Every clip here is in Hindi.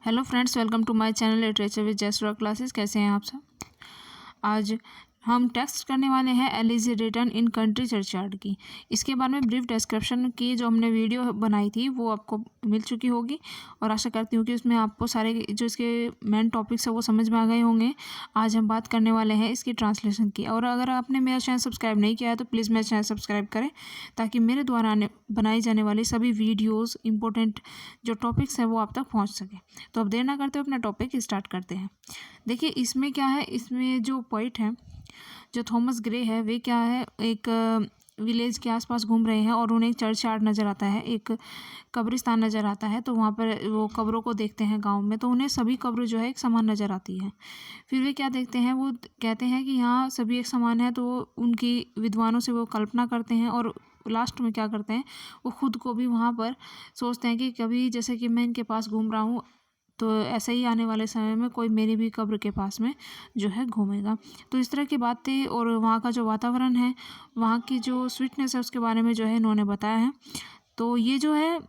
Hello friends, welcome to my channel literature with Jasra classes. कैसे हैं आप सब। आज हम टेक्स्ट करने वाले हैं elegy return in country churchyard की। इसके बारे में ब्रीफ डिस्क्रिप्शन की जो हमने वीडियो बनाई थी वो आपको मिल चुकी होगी और आशा करती हूँ कि उसमें आपको सारे जो इसके मेन टॉपिक्स है वो समझ में आ गए होंगे। आज हम बात करने वाले हैं इसकी ट्रांसलेशन की। और अगर आपने मेरा चैनल सब्सक्राइब नहीं किया है तो प्लीज़ मेरा चैनल सब्सक्राइब करें ताकि मेरे द्वारा बनाई जाने वाली सभी वीडियोज़ इंपॉर्टेंट जो टॉपिक्स हैं वो आप तक पहुँच सके। तो अब देर ना करते हुए अपना टॉपिक स्टार्ट करते हैं। देखिए इसमें क्या है, इसमें जो पोइट हैं जो थॉमस ग्रे है वे क्या है, एक विलेज के आसपास घूम रहे हैं और उन्हें एक चर्चयार्ड नज़र आता है, एक कब्रिस्तान नज़र आता है। तो वहाँ पर वो कब्रों को देखते हैं गांव में, तो उन्हें सभी कब्र जो है एक समान नज़र आती है। फिर वे क्या देखते हैं, वो कहते हैं कि यहाँ सभी एक समान है। तो उनकी विद्वानों से वो कल्पना करते हैं और लास्ट में क्या करते हैं, वो खुद को भी वहाँ पर सोचते हैं कि कभी जैसे कि मैं इनके पास घूम रहा हूँ तो ऐसे ही आने वाले समय में कोई मेरी भी कब्र के पास में जो है घूमेगा। तो इस तरह की बातें और वहाँ का जो वातावरण है, वहाँ की जो स्वीटनेस है उसके बारे में जो है इन्होंने बताया है। तो ये जो है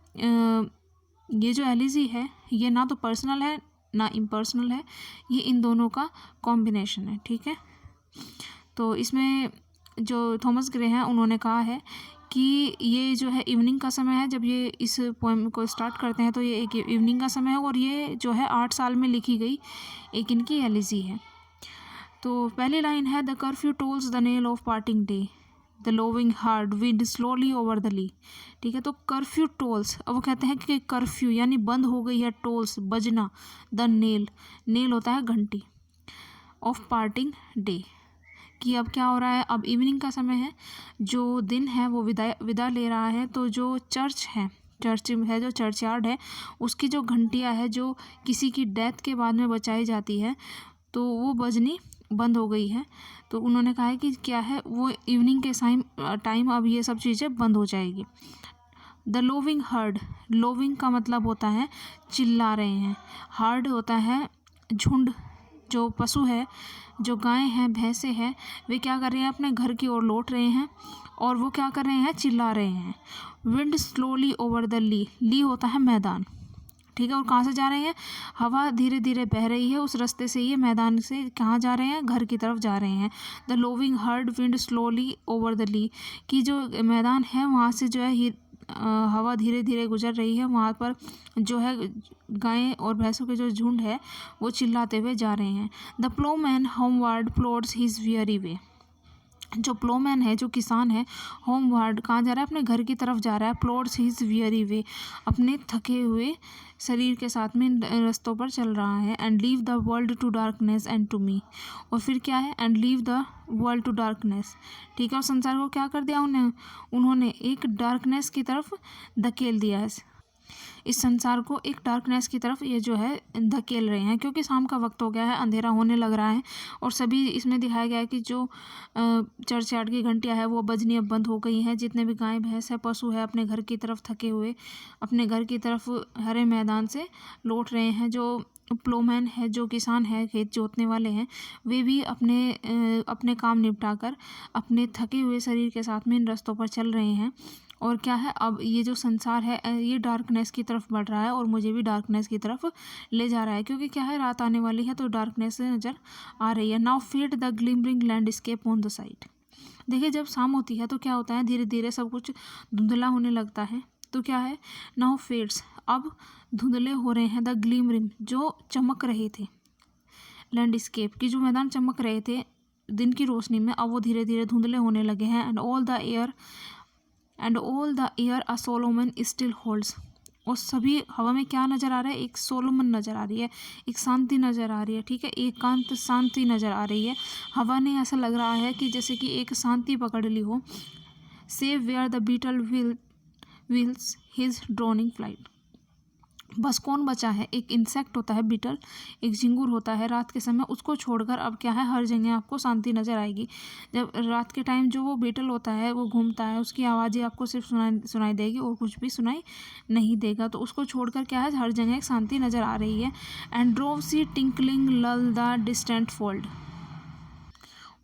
ये जो एलिजी है ये ना तो पर्सनल है ना इम्पर्सनल है, ये इन दोनों का कॉम्बिनेशन है। ठीक है, तो इसमें जो थॉमस ग्रे हैं उन्होंने कहा है कि ये जो है इवनिंग का समय है। जब ये इस पोएम को स्टार्ट करते हैं तो ये एक इवनिंग का समय है और ये जो है 8 साल में लिखी गई एक इनकी एलिजी है। तो पहली लाइन है, the curfew tolls the knell of parting day, the lowing herd wind slowly over the lea. ठीक है, तो कर्फ्यू टोल्स, अब वो कहते हैं कि कर्फ्यू यानी बंद हो गई है, टोल्स बजना, द नेल, नेल होता है घंटी, ऑफ पार्टिंग डे कि अब क्या हो रहा है, अब इवनिंग का समय है, जो दिन है वो विदा ले रहा है। तो जो चर्च है, चर्च है जो चर्चयार्ड है, उसकी जो घंटियाँ है जो किसी की डेथ के बाद में बचाई जाती है तो वो बजनी बंद हो गई है। तो उन्होंने कहा है कि क्या है, वो इवनिंग के टाइम अब ये सब चीज़ें बंद हो जाएगी। द लोविंग हर्ड, लोविंग का मतलब होता है चिल्ला रहे हैं, हर्ड होता है झुंड, जो पशु है, जो गाय हैं भैंसे हैं, वे क्या कर रहे हैं, अपने घर की ओर लौट रहे हैं और वो क्या कर रहे हैं, चिल्ला रहे हैं। विंड स्लोली ओवर द ली, ली होता है मैदान। ठीक है, और कहाँ से जा रहे हैं, हवा धीरे धीरे बह रही है उस रास्ते से, ये मैदान से कहाँ जा रहे हैं, घर की तरफ जा रहे हैं। The lowing herd wind slowly over the lea, कि जो मैदान है वहाँ से जो है हवा धीरे धीरे गुजर रही है, वहाँ पर जो है गायें और भैंसों के जो झुंड है वो चिल्लाते हुए जा रहे हैं। The ploughman homeward plods his weary way, जो प्लोमैन है जो किसान है, होमवर्ड कहाँ जा रहा है, अपने घर की तरफ जा रहा है। प्लोड्स हिज वियरी वे, अपने थके हुए शरीर के साथ में रास्तों पर चल रहा है। And leave the world to darkness and to me, और फिर क्या है, and leave the world to darkness. ठीक है, और संसार को क्या कर दिया उन्होंने एक डार्कनेस की तरफ धकेल दिया है। इस संसार को एक डार्कनेस की तरफ ये जो है धकेल रहे हैं, क्योंकि शाम का वक्त हो गया है, अंधेरा होने लग रहा है। और सभी इसमें दिखाया गया है कि जो चर्चयार्ड की घंटियाँ है वो बजनी अब बंद हो गई हैं। जितने भी गाय भैंस है पशु है अपने घर की तरफ थके हुए अपने घर की तरफ हरे मैदान से लौट रहे हैं। जो प्लोमैन है जो किसान है, खेत जोतने वाले हैं, वे भी अपने काम निपटा कर अपने थके हुए शरीर के साथ में इन रास्तों पर चल रहे हैं। और क्या है, अब ये जो संसार है ये डार्कनेस की तरफ बढ़ रहा है और मुझे भी डार्कनेस की तरफ ले जा रहा है, क्योंकि क्या है, रात आने वाली है तो डार्कनेस नज़र आ रही है। Now fade the glimmering landscape on the side. देखिए जब शाम होती है तो क्या होता है, धीरे धीरे सब कुछ धुंधला होने लगता है। तो क्या है, नाउ फेड्स, अब धुंधले हो रहे हैं, द ग्लिमरिंग, जो चमक रहे थे, लैंडस्केप की जो मैदान चमक रहे थे दिन की रोशनी में, अब वो धीरे धीरे धुंधले होने लगे हैं। And all the air a Solomon still holds, और सभी हवा में क्या नज़र आ रहा है, एक सोलोमन नज़र आ रही है, एक शांति नज़र आ रही है। ठीक है, एकांत शांति नज़र आ रही है। हवा ने ऐसा लग रहा है कि जैसे कि एक शांति पकड़ ली हो। Save where the beetle wheels his droning flight, बस कौन बचा है, एक इंसेक्ट होता है बीटल, एक झिंगुर होता है रात के समय, उसको छोड़कर अब क्या है, हर जगह आपको शांति नज़र आएगी। जब रात के टाइम जो वो बीटल होता है वो घूमता है, उसकी आवाज़ें आपको सिर्फ सुनाई देगी और कुछ भी सुनाई नहीं देगा। तो उसको छोड़कर क्या है, हर जगह एक शांति नज़र आ रही है। एंड ड्रोव सी टिंकलिंग लल द डिस्टेंट फोल्ड,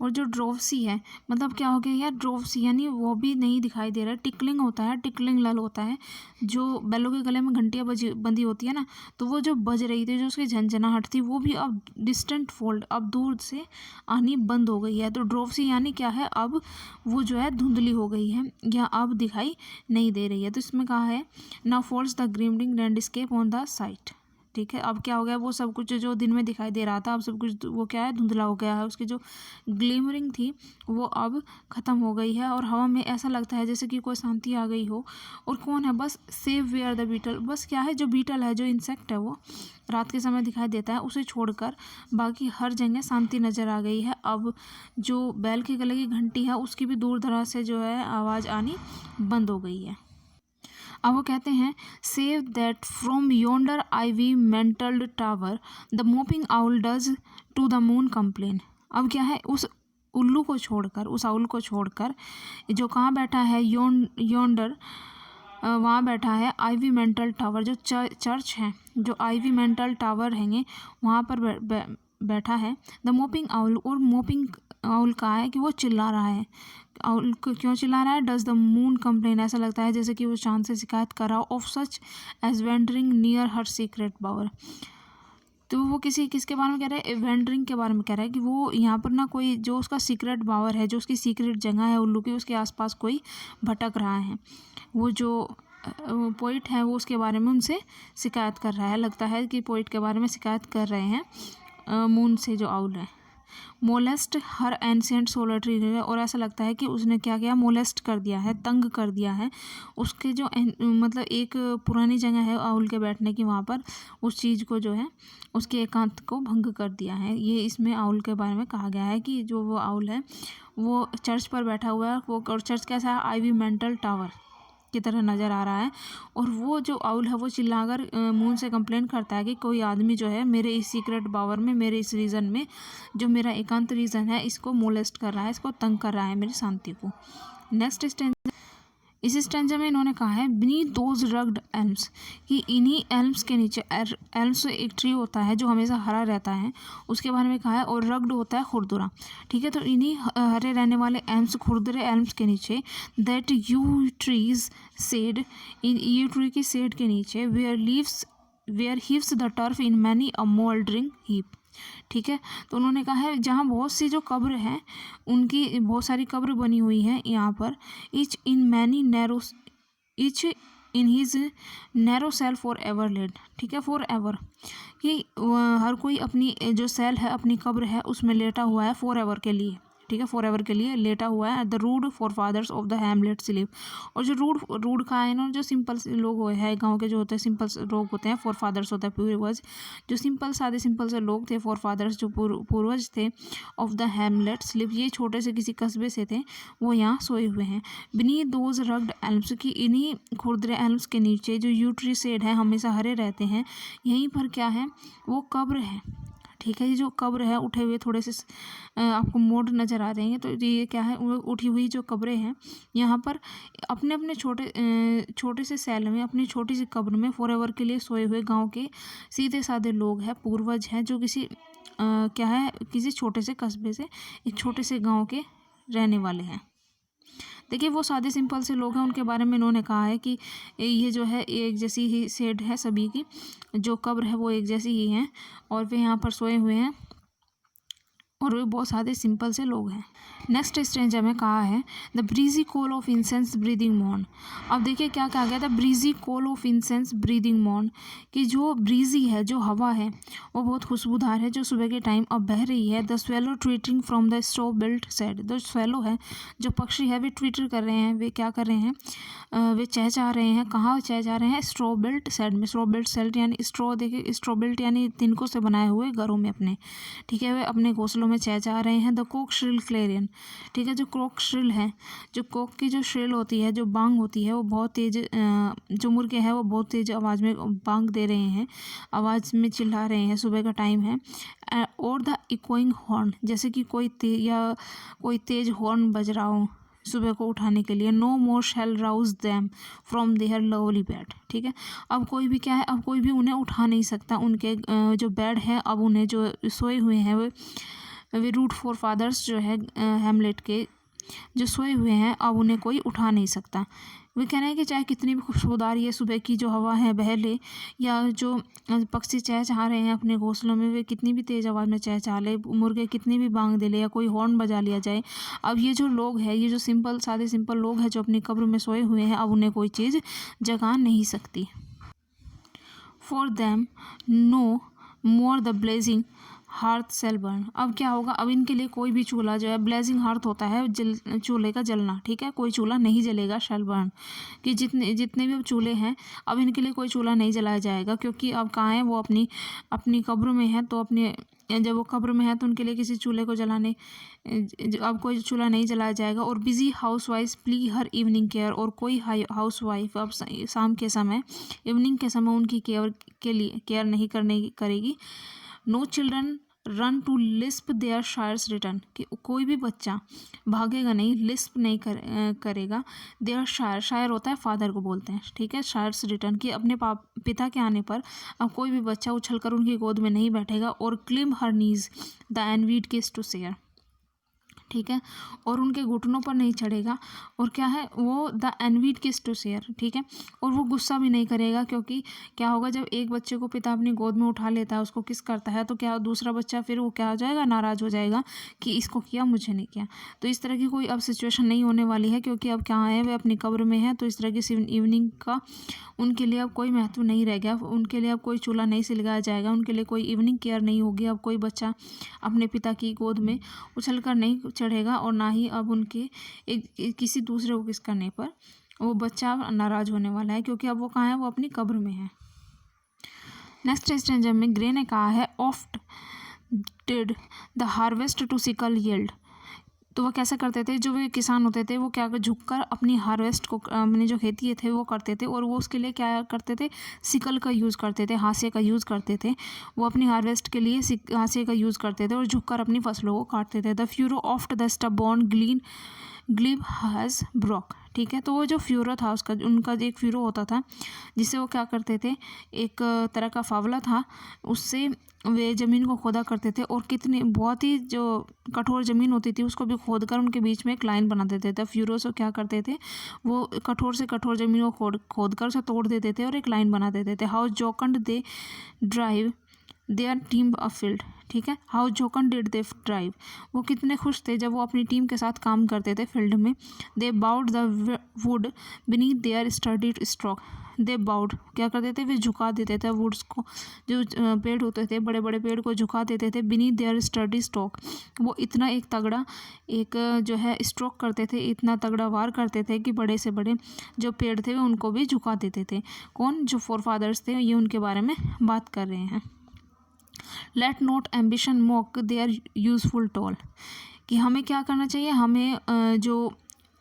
और जो ड्रोवसी है, मतलब क्या हो गया यार, ड्रोवसी यानी वो भी नहीं दिखाई दे रहा है। टिकलिंग होता है, टिकलिंग लल होता है, जो बैलों के गले में घंटियाँ बंधी होती है ना, तो वो जो बज रही थी, जो उसकी झंझनाहट थी, वो भी अब डिस्टेंट फोल्ड, अब दूर से आनी बंद हो गई है। तो ड्रोवसी यानी क्या है, अब वो जो है धुंधली हो गई है या अब दिखाई नहीं दे रही है। तो इसमें कहा है now falls the glimmering landscape on the sight. ठीक है, अब क्या हो गया, वो सब कुछ जो दिन में दिखाई दे रहा था, अब सब कुछ वो क्या है, धुंधला हो गया है। उसकी जो ग्लिमरिंग थी वो अब ख़त्म हो गई है और हवा में ऐसा लगता है जैसे कि कोई शांति आ गई हो। और कौन है, बस सेव वेयर द बीटल, बस क्या है, जो बीटल है, जो इंसेक्ट है, वो रात के समय दिखाई देता है, उसे छोड़कर बाकी हर जगह शांति नज़र आ गई है। अब जो बैल के गले की घंटी है उसकी भी दूर दराज से जो है आवाज़ आनी बंद हो गई है। अब वो कहते हैं save that from yonder ivy mantled tower the moping owl does to the moon complain. अब क्या है, उस उल्लू को छोड़कर, उस आउल को छोड़कर जो कहाँ बैठा है, योंडर, वहाँ बैठा है आईवी मेंटल टावर, जो चर्च है, जो आईवी मेंटल टावर हैंगे वहाँ पर बैठा है द मोपिंग आउल। और मोपिंग आउल कहा है कि वो चिल्ला रहा है। आउल क्यों चिल्ला रहा है, डज द मून कंप्लेन, ऐसा लगता है जैसे कि वो चांद से शिकायत कर रहा हो, of such as wandering near her secret power. तो वो किसके बारे में कह रहा है, वेंडरिंग के बारे में कह रहा है कि वो यहाँ पर ना कोई जो उसका सीक्रेट पावर है, जो उसकी सीक्रेट जगह है उल्लू की, उसके आसपास कोई भटक रहा है। वो जो पोइट है वो उसके बारे में उनसे शिकायत कर रहा है, लगता है कि पोइट के बारे में शिकायत कर रहे हैं मून से, जो आउल है। मोलेस्ट हर एंशिएंट सोलिटरी रिवर, और ऐसा लगता है कि उसने क्या किया, मोलेस्ट कर दिया है, तंग कर दिया है उसके जो मतलब एक पुरानी जगह है आउल के बैठने की, वहाँ पर उस चीज़ को जो है उसके एकांत को भंग कर दिया है। ये इसमें आउल के बारे में कहा गया है कि जो वो आउल है वो चर्च पर बैठा हुआ है, वो, और चर्च कैसा है, आईवी मेंटल टावर की तरह नज़र आ रहा है। और वो जो आउल है वो चिल्लाकर मून से कंप्लेन करता है कि कोई आदमी जो है मेरे इस सीक्रेट पावर में, मेरे इस रीजन में, जो मेरा एकांत रीजन है, इसको मोलेस्ट कर रहा है, इसको तंग कर रहा है, मेरी शांति को। नेक्स्ट स्टेंजा, इस स्टेंजा में इन्होंने कहा है बीनीथ दोज रग्ड एल्म्स, कि इन्हीं एल्म्स के नीचे, एल्म्स एक ट्री होता है जो हमेशा हरा रहता है, उसके बारे में कहा है, और रग्ड होता है खुरदुरा। ठीक है, तो इन्हीं हरे रहने वाले एल्म्स, खुरदुरे एल्म्स के नीचे, दैट यू ट्रीज सेड, इन यू ट्री की सेड के नीचे, where heaves the turf in many a mouldering heap. ठीक है, तो उन्होंने कहा है जहाँ बहुत सी जो कब्र हैं, उनकी बहुत सारी कब्र बनी हुई हैं यहाँ पर, each in many narrow, each in his narrow cell forever laid. ठीक है, फॉर एवर, कि हर कोई अपनी जो सेल है, अपनी कब्र है, उसमें लेटा हुआ है फॉर एवर के लिए। ठीक है, फॉर एवर के लिए लेटा हुआ है। The rude forefathers of the hamlet sleep, और जो रूड कहा है ना, जो सिंपल लोग हुए हैं गांव के, जो होते हैं सिंपल लोग होते हैं, फॉर फादर्स होता है पूर्वज, जो सिंपल से लोग थे, फॉर फादर्स जो पूर्वज थे, ऑफ द हैमलेट स्लीप, ये छोटे से किसी कस्बे से थे, वो यहाँ सोए हुए हैं। बीनीथ दोज रग्ड एल्म्स, की इन्हीं खुरदरे एल्म्स के नीचे जो यू ट्री सेड है, हमेशा हरे रहते हैं, यहीं पर क्या है, वो कब्र है। ठीक है, ये जो कब्र है, उठे हुए थोड़े से आपको मोड़ नज़र आ रहे हैं, तो ये क्या है, वो उठी हुई जो कब्रें हैं, यहाँ पर अपने अपने छोटे से सेल में, अपनी छोटी सी कब्र में फॉर एवर के लिए सोए हुए गांव के सीधे साधे लोग हैं, पूर्वज हैं, जो किसी क्या है, किसी छोटे से कस्बे से, एक छोटे से गाँव के रहने वाले हैं। देखिए, वो सादे सिंपल से लोग हैं, उनके बारे में इन्होंने कहा है कि ये जो है एक जैसी ही सेड है, सभी की जो कब्र है वो एक जैसी ही हैं, और वे यहाँ पर सोए हुए हैं, और वे बहुत सादे सिंपल से लोग हैं। नेक्स्ट स्ट्रेंजर में कहा है the breezy call of incense breathing morn. अब देखिए क्या कहा गया था, breezy call of incense breathing morn, कि जो ब्रीजी है, जो हवा है, वो बहुत खुशबूदार है, जो सुबह के टाइम अब बह रही है। The swallow tweeting from the straw built shed, जो स्वेलो है, जो पक्षी है, वे ट्वीटर कर रहे हैं, वे क्या कर रहे हैं, वे चहचहा रहे हैं। कहाँ चहचहा रहे हैं, स्ट्रो बिल्ट सेड में। स्ट्रो बिल्ट सेड यानी स्ट्रो, देखिए स्ट्रो बिल्ट यानी तिनकों से बनाए हुए घरों में अपने, ठीक है, वे अपने घोंसलों में चहचहा रहे हैं। द कोक श्रिल क्लेरियन, ठीक है, जो कोक श्रिल है, जो कोक की जो श्रिल होती है, जो बांग होती है, वो बहुत तेज, जो मुर्गे हैं वो बहुत तेज आवाज़ में बांग दे रहे हैं, आवाज़ में चिल्ला रहे हैं, सुबह का टाइम है। और द इकोइंग हॉर्न, जैसे कि कोई तेज हॉर्न बज रहा हो सुबह को उठाने के लिए। No more shall rouse them from their lovely bed, ठीक है, अब कोई भी क्या है, अब कोई भी उन्हें उठा नहीं सकता, उनके जो बेड है, अब उन्हें जो सोए हुए हैं वो वे रूट फोर फादर्स जो है हैमलेट के जो सोए हुए हैं, अब उन्हें कोई उठा नहीं सकता। वे कह रहे हैं कि चाहे कितनी भी खुशबूदार ये सुबह की जो हवा है बह ले, या जो पक्षी चहचहा रहे हैं अपने घोंसलों में, वे कितनी भी तेज़ आवाज़ में चहचहा ले, मुर्गे कितनी भी बांग दे ले, या कोई हॉर्न बजा लिया जाए, अब ये जो लोग हैं, ये जो सिंपल लोग हैं जो अपनी कब्र में सोए हुए हैं, अब उन्हें कोई चीज़ जगा नहीं सकती। For them no more the blazing hearth shall burn. अब क्या होगा, अब इनके लिए कोई भी चूल्हा जो है, ब्लेजिंग हार्थ होता है चूल्हे का जलना, ठीक है, कोई चूल्हा नहीं जलेगा। शेल बर्न कि जितने भी अब चूल्हे हैं, अब इनके लिए कोई चूल्हा नहीं जलाया जाएगा, क्योंकि अब कहाँ है वो अपनी कब्र में है, तो जब वो कब्र में है तो उनके लिए किसी चूल्हे को जलाने अब कोई चूल्हा नहीं जलाया जाएगा। और बिजी हाउस वाइफ प्ली हर इवनिंग केयर, और कोई हाउस वाइफ अब शाम के समय, इवनिंग के समय उनकी केयर नहीं करेगी। No children run to lisp their sires return, कि कोई भी बच्चा भागेगा नहीं, लिस्प नहीं करेगा। देयर शायर होता है फादर को बोलते हैं, ठीक है, शायर्स रिटर्न, कि अपने पिता के आने पर अब कोई भी बच्चा उछलकर उनकी गोद में नहीं बैठेगा। और क्लिम हर नीज द एनवीड किस टू शेयर, ठीक है, और उनके घुटनों पर नहीं चढ़ेगा। और क्या है वो, द एनवीड किस टू शेयर, ठीक है, और वो गुस्सा भी नहीं करेगा, क्योंकि क्या होगा, जब एक बच्चे को पिता अपनी गोद में उठा लेता है, उसको किस करता है, तो क्या दूसरा बच्चा फिर वो क्या हो जाएगा, नाराज़ हो जाएगा कि इसको किया, मुझे नहीं किया। तो इस तरह की कोई अब सिचुएशन नहीं होने वाली है, क्योंकि अब क्या है, वे अपनी कब्र में है, तो इस तरह की इवनिंग का उनके लिए अब कोई महत्व नहीं रह गया। उनके लिए अब कोई चूल्हा नहीं सिलगाया जाएगा, उनके लिए कोई इवनिंग केयर नहीं होगी। अब कोई बच्चा अपने पिता की गोद में उछलकर नहीं चढ़ेगा, और ना ही अब उनके किसी दूसरे को किस करने पर वो बच्चा नाराज़ होने वाला है, क्योंकि अब वो कहाँ है, वो अपनी कब्र में है। नेक्स्ट स्टेंजा में ग्रे ने कहा है, oft did the harvest to sickle yield. तो वह कैसे करते थे, जो वे किसान होते थे वो क्या झुककर अपनी हार्वेस्ट को, अपनी जो खेती थे वो करते थे, और वो उसके लिए क्या करते थे, सिकल का यूज़ करते थे, हाशिए का यूज़ करते थे। वो अपनी हार्वेस्ट के लिए हाशिए का यूज़ करते थे और झुककर अपनी फसलों को काटते थे। The furrow oft the stubborn glib has Brock, ठीक है, तो वो जो फ्यूरो था उनका एक फ्यूरो होता था, जिससे वो क्या करते थे, एक तरह का फावला था, उससे वे ज़मीन को खोदा करते थे, और कितनी बहुत ही जो कठोर ज़मीन होती थी उसको भी खोद कर उनके बीच में एक लाइन बना देते थे। फ्यूरो से क्या करते थे, वो कठोर से कठोर ज़मीन को खोद कर उसे तोड़ देते थे और एक लाइन बना देते थे। How जोकंड they drive their team a field, ठीक है, हाउ जोकन डिड दे ड्राइव, वो कितने खुश थे जब वो अपनी टीम के साथ काम करते थे फील्ड में। They bowed the wood beneath their studied stroke, they bowed क्या करते थे, वे झुका देते थे वुड्स को, जो पेड़ होते थे बड़े बड़े पेड़ को झुका देते थे। बीनीथ देयर स्टडी स्ट्रोक, वो इतना एक तगड़ा एक जो है स्ट्रोक करते थे, इतना तगड़ा वार करते थे कि बड़े से बड़े जो पेड़ थे वे उनको भी झुका देते थे। कौन, जो फोर फादर्स थे, ये उनके बारे में बात कर रहे हैं। Let not ambition mock their useful toil, कि हमें क्या करना चाहिए, हमें जो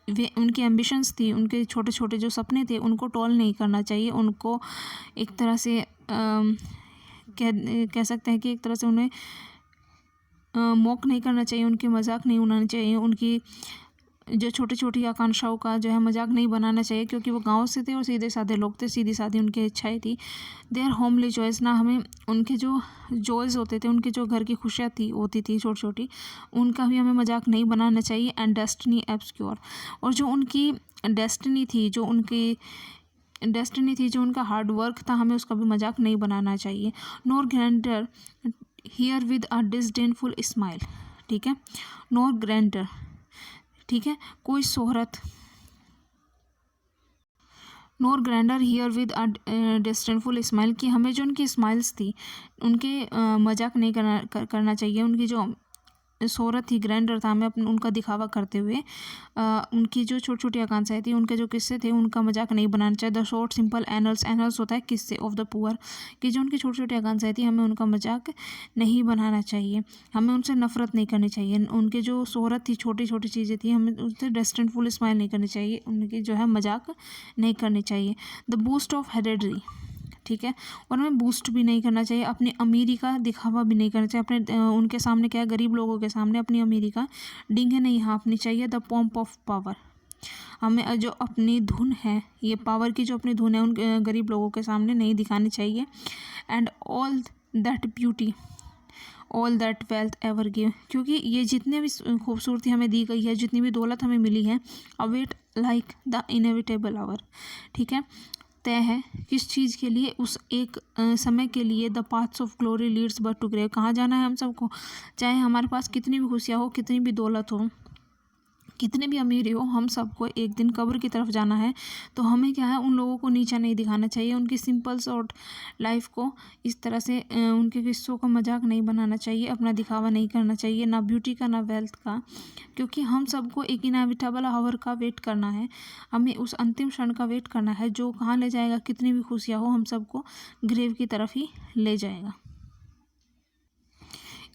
वे उनकी एम्बिशंस थी, उनके छोटे छोटे जो सपने थे, उनको टॉल नहीं करना चाहिए, उनको एक तरह से कह सकते हैं कि एक तरह से उन्हें मॉक नहीं करना चाहिए, उनकी मजाक नहीं उड़ाना चाहिए, उनकी जो छोटी छोटी आकांक्षाओं का जो है मजाक नहीं बनाना चाहिए, क्योंकि वो गांव से थे और सीधे साधे लोग थे, सीधी साधी उनकी इच्छाएं थी। देयर होमली जॉयज़, ना हमें उनके जो जॉयज़ होते थे, उनके जो घर की खुशियाँ होती थी छोटी छोटी, उनका भी हमें मजाक नहीं बनाना चाहिए। एंड डेस्टिनी एब्सक्योर, और जो उनकी डेस्टिनी थी, जो उनका हार्ड वर्क था, हमें उसका भी मजाक नहीं बनाना चाहिए। Nor grandeur hear with a disdainful smile, ठीक है, नोर ग्रैंडर, ठीक है, कोई शोहरत, nor grandeur hear with a disdainful smile, कि हमें जो उनकी स्माइल्स थी उनके मजाक नहीं करना चाहिए। उनकी जो शोहरत थी, ग्रैंडर था, हमें उनका दिखावा करते हुए उनकी जो छोटी छोटी आकांक्षाएं थी, उनके जो किस्से थे, उनका मजाक नहीं बनाना चाहिए। द शॉर्ट सिंपल एनल्स होता है किस्से ऑफ द पुअर, कि जो उनकी छोटी छोटी आकांक्षाएं थी, हमें उनका मजाक नहीं बनाना चाहिए, हमें उनसे नफरत नहीं करनी चाहिए। उनके जो शोहरत थी, छोटी छोटी चीज़ें थी, हमें उनसे डिस्डेनफुल स्माइल नहीं करनी चाहिए, उनकी जो है मजाक नहीं करनी चाहिए। द बूस्ट ऑफ हेरेडरी, ठीक है, और हमें बूस्ट भी नहीं करना चाहिए, अपनी अमीरी का दिखावा भी नहीं करना चाहिए, अपने उनके सामने क्या है, गरीब लोगों के सामने अपनी अमीरी का डींगे नहीं हाँफनी चाहिए। द पॉम्प ऑफ पावर, हमें जो अपनी धुन है, ये पावर की जो अपनी धुन है, उन गरीब लोगों के सामने नहीं दिखानी चाहिए। And all that beauty all that wealth ever give, क्योंकि ये जितने भी खूबसूरती हमें दी गई है, जितनी भी दौलत हमें मिली है, await like the inevitable hour, ठीक है, तय है किस चीज़ के लिए, उस एक समय के लिए, the paths of glory leads but to grave, कहाँ जाना है हम सबको, चाहे हमारे पास कितनी भी खुशियाँ हो, कितनी भी दौलत हो, कितने भी अमीर हो, हम सबको एक दिन कब्र की तरफ जाना है। तो हमें क्या है, उन लोगों को नीचा नहीं दिखाना चाहिए, उनकी सिंपल शॉर्ट लाइफ को इस तरह से उनके किस्सों का मजाक नहीं बनाना चाहिए, अपना दिखावा नहीं करना चाहिए, ना ब्यूटी का ना वेल्थ का, क्योंकि हम सबको एक इनएविटेबल आवर का वेट करना है, हमें उस अंतिम क्षण का वेट करना है जो कहाँ ले जाएगा, कितनी भी खुशियाँ हो, हम सबको ग्रेव की तरफ ही ले जाएगा।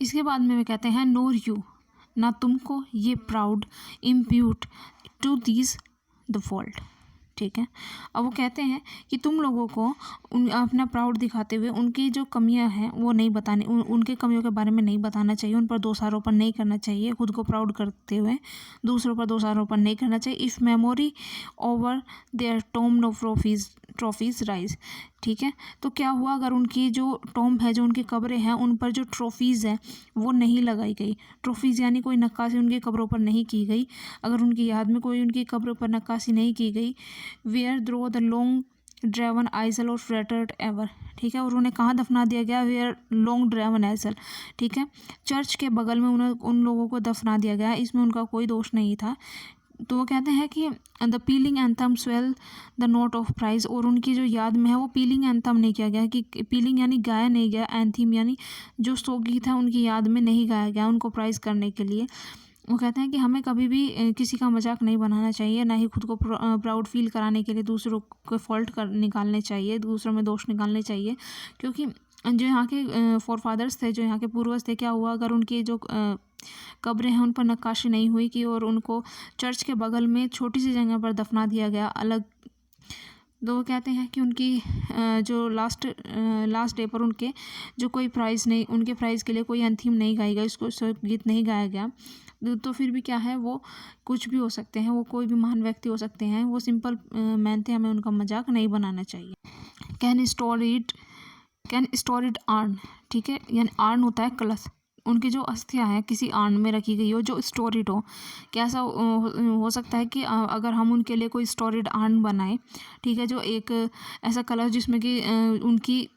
इसके बाद में वे कहते हैं नोर यू, ना तुमको ये proud impute to these the fault, ठीक है। अब वो कहते हैं कि तुम लोगों को अपना प्राउड दिखाते हुए उनकी जो कमियां हैं वो नहीं बतानी, उनके कमियों के बारे में नहीं बताना चाहिए, उन पर दोषारोपण नहीं करना चाहिए, खुद को प्राउड करते हुए दूसरों पर दोषारोपण नहीं करना चाहिए। If memory over their tomb of trophies raise, ठीक है। तो क्या हुआ अगर उनकी जो टॉम है, जो उनकी कब्रें हैं, उन पर जो ट्रॉफीज़ है वो नहीं लगाई गई, ट्रॉफीज़ यानी कोई नक्काशी उनकी कब्रों पर नहीं की गई, अगर उनकी याद में कोई उनकी कब्रों पर नक्काशी नहीं की गई, where through the long drawn aisle और फ्रेटर्ड एवर, ठीक है, और उन्हें कहाँ दफना दिया गया, वेयर लॉन्ग ड्रेवन आइसल, ठीक है, चर्च के बगल में उन्हें उन लोगों को दफना दिया गया, इसमें उनका कोई दोष नहीं था। तो वो कहते हैं कि the pealing anthem swell the note of praise, और उनकी जो याद में है वो पीलिंग एंथम नहीं किया गया, कि पीलिंग यानी गाया नहीं गया, एंथीम यानी जो गीत है उनकी याद में नहीं गाया गया उनको प्राइज करने के लिए। वो कहते हैं कि हमें कभी भी किसी का मजाक नहीं बनाना चाहिए, ना ही खुद को प्राउड फील कराने के लिए दूसरों को फॉल्ट निकालने चाहिए, दूसरों में दोष निकालने चाहिए, क्योंकि जो यहाँ के फोर फादर्स थे, जो यहाँ के पूर्वज थे, क्या हुआ अगर उनकी जो कब्रें हैं उन पर नक्काशी नहीं हुई कि, और उनको चर्च के बगल में छोटी सी जगह पर दफना दिया गया अलग। तो वो कहते हैं कि उनकी जो लास्ट डे पर उनके जो कोई प्राइज़ नहीं, उनके प्राइज़ के लिए कोई अंतिम नहीं गाई गई, उसको गीत नहीं गाया गया, तो फिर भी क्या है, वो कुछ भी हो सकते हैं, वो कोई भी महान व्यक्ति हो सकते हैं, वो सिंपल मैन थे, हमें उनका मजाक नहीं बनाना चाहिए। कैन स्टोर इट आर्न, ठीक है, यानी आर्न होता है कलश, उनकी जो अस्थियां हैं किसी आर्न में रखी गई हो जो स्टोरिड हो, क्या ऐसा हो सकता है कि अगर हम उनके लिए कोई स्टोरिड आर्न बनाएं, ठीक है, जो एक ऐसा कलश जिसमें कि उनकी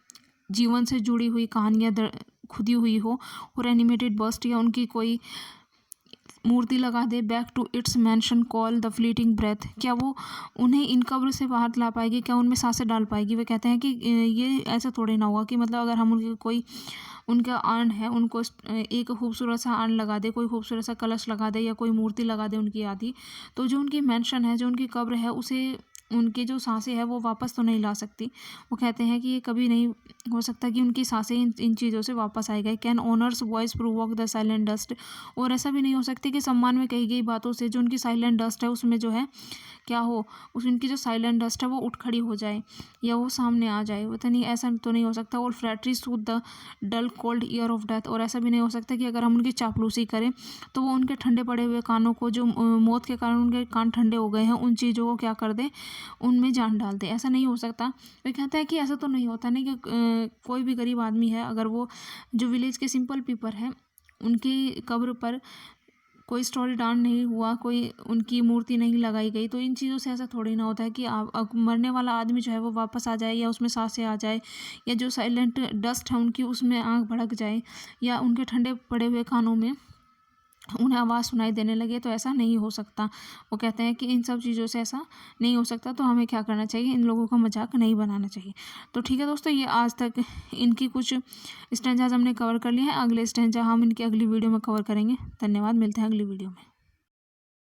जीवन से जुड़ी हुई कहानियाँ खुदी हुई हो, और एनिमेटेड बस्ट या उनकी कोई मूर्ति लगा दे, back to its mansion call the fleeting breath, क्या वो उन्हें इन कब्र से बाहर ला पाएगी, क्या उनमें सांसें डाल पाएगी। वे कहते हैं कि ये ऐसा थोड़ी ना होगा कि मतलब अगर हम उनकी कोई उनका आर्न है, उनको एक खूबसूरत सा आर्न लगा दे, कोई खूबसूरत सा कलश लगा दे या कोई मूर्ति लगा दे उनकी आदि, तो जो उनकी मैंशन है, जो उनकी कब्र है, उसे उनकी जो सांसें हैं वो वापस तो नहीं ला सकती। वो कहते हैं कि ये कभी नहीं हो सकता कि उनकी सांसें इन चीज़ों से वापस आएगा। Can honours voice provoke the silent dust, और ऐसा भी नहीं हो सकती कि सम्मान में कही गई बातों से जो उनकी साइलेंट डस्ट है उसमें जो है क्या हो, उस उनकी जो साइलेंट डस्ट है वो उठ खड़ी हो जाए या वो सामने आ जाए, वो तो नहीं, ऐसा तो नहीं हो सकता। और flattery soothe the dull cold ear of death, और ऐसा भी नहीं हो सकता कि अगर हम उनकी चापलूसी करें तो वो उनके ठंडे पड़े हुए कानों को, जो मौत के कारण उनके कान ठंडे हो गए हैं, उन चीज़ों को क्या कर दे, उनमें जान डाल दे, ऐसा नहीं हो सकता। वे कहता है कि ऐसा तो नहीं होता नहीं कि कोई भी गरीब आदमी है, अगर वो जो विलेज के सिंपल पीपल हैं उनकी कब्र पर कोई स्टोरी डाउन नहीं हुआ, कोई उनकी मूर्ति नहीं लगाई गई, तो इन चीज़ों से ऐसा थोड़ी ना होता है कि मरने वाला आदमी जो है वो वापस आ जाए या उसमें सांसें आ जाए या जो साइलेंट डस्ट है उनकी उसमें आँख भड़क जाए या उनके ठंडे पड़े हुए कानों में उन्हें आवाज़ सुनाई देने लगे, तो ऐसा नहीं हो सकता। वो कहते हैं कि इन सब चीज़ों से ऐसा नहीं हो सकता, तो हमें क्या करना चाहिए, इन लोगों का मजाक नहीं बनाना चाहिए। तो ठीक है दोस्तों, ये आज तक इनकी कुछ स्टैंजाज हमने कवर कर लिए हैं, अगले स्टैंजा हम इनकी अगली वीडियो में कवर करेंगे। धन्यवाद, मिलते हैं अगली वीडियो में।